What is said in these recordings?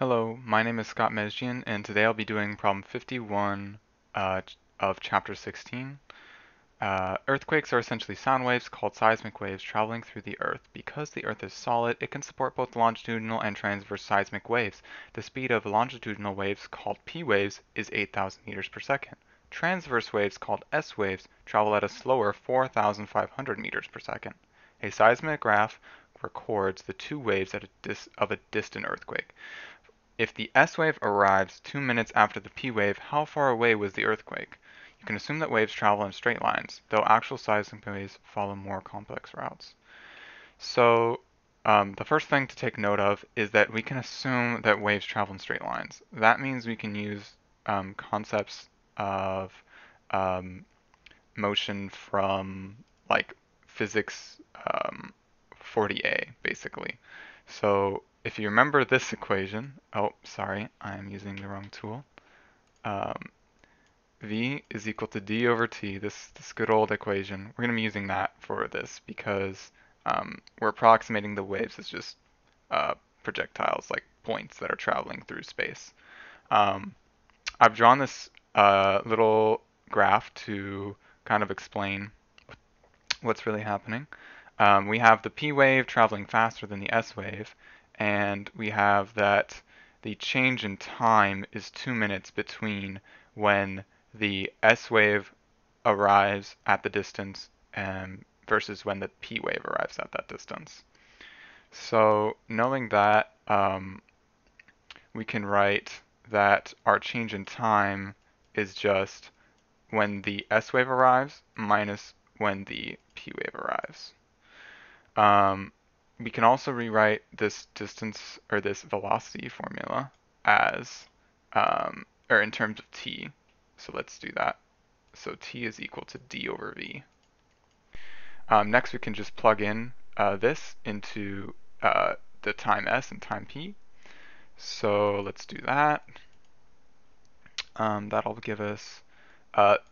Hello, my name is Scott Mezgian, and today I'll be doing problem 51 of chapter 16. Earthquakes are essentially sound waves called seismic waves traveling through the Earth. Because the Earth is solid, it can support both longitudinal and transverse seismic waves. The speed of longitudinal waves, called P waves, is 8,000 meters per second. Transverse waves, called S waves, travel at a slower 4,500 meters per second. A seismograph records the two waves of a distant earthquake. If the S wave arrives 2 minutes after the P wave, how far away was the earthquake? You can assume that waves travel in straight lines, though actual seismic waves follow more complex routes. So the first thing to take note of is that we can assume that waves travel in straight lines. That means we can use concepts of um, motion from like physics 40A, basically. So if you remember this equation, oh, sorry, I am using the wrong tool. Um, V is equal to d over t, this good old equation. We're going to be using that for this because we're approximating the waves as just projectiles, like points that are traveling through space. Um, I've drawn this little graph to kind of explain what's really happening. We have the P wave traveling faster than the S wave, and we have that the change in time is 2 minutes between when the S wave arrives at the distance versus when the P wave arrives at that distance. So knowing that, we can write that our change in time is just when the S wave arrives minus when the P wave arrives. Um, we can also rewrite this distance or this velocity formula as, or in terms of t. So let's do that. So t is equal to d over v. Next, we can just plug in this into the time s and time p. So let's do that. That'll give us,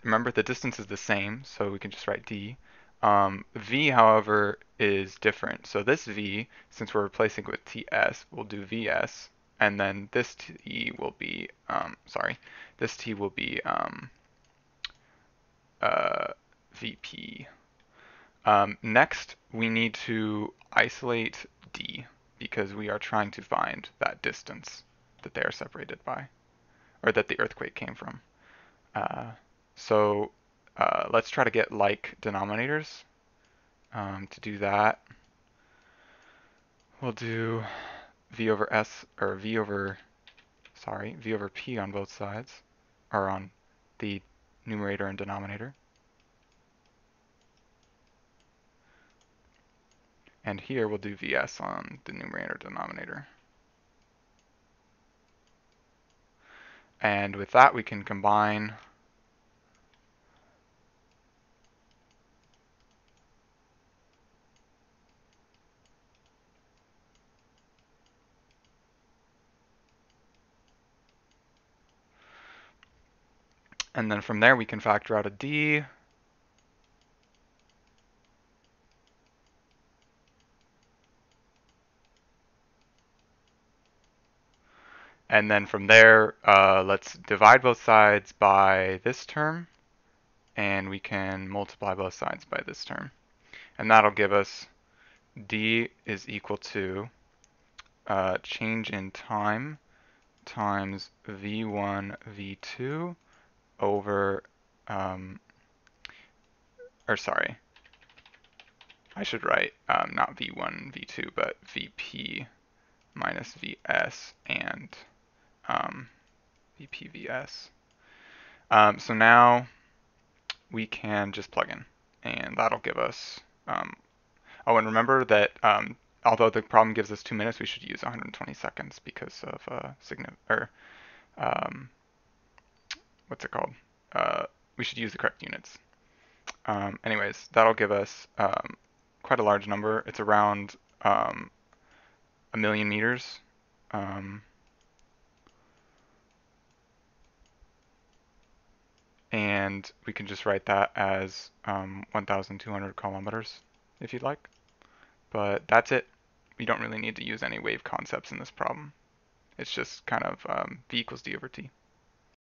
remember the distance is the same, so we can just write d. V, however, is different. So this v, since we're replacing it with ts, we'll do vs, and then this t will be, this t will be vp. Next, we need to isolate d because we are trying to find that distance that they are separated by, or that the earthquake came from. Uh, so let's try to get like denominators. To do that, we'll do v over s, or v over p on both sides, or on the numerator and denominator. And here we'll do vs on the numerator denominator. And with that, we can combine and then from there we can factor out a d. And then from there, let's divide both sides by this term, and we can multiply both sides by this term. And that'll give us d is equal to change in time times v1, v2 over, or sorry, I should write not v1, v2, but vp minus vs and vp vs. So now we can just plug in, and that'll give us, oh, and remember that although the problem gives us 2 minutes, we should use 120 seconds because of um, what's it called? We should use the correct units. Anyways, that'll give us quite a large number. It's around 1,000,000 meters. And we can just write that as 1,200 kilometers if you'd like. But that's it. We don't really need to use any wave concepts in this problem. It's just kind of v equals d over t.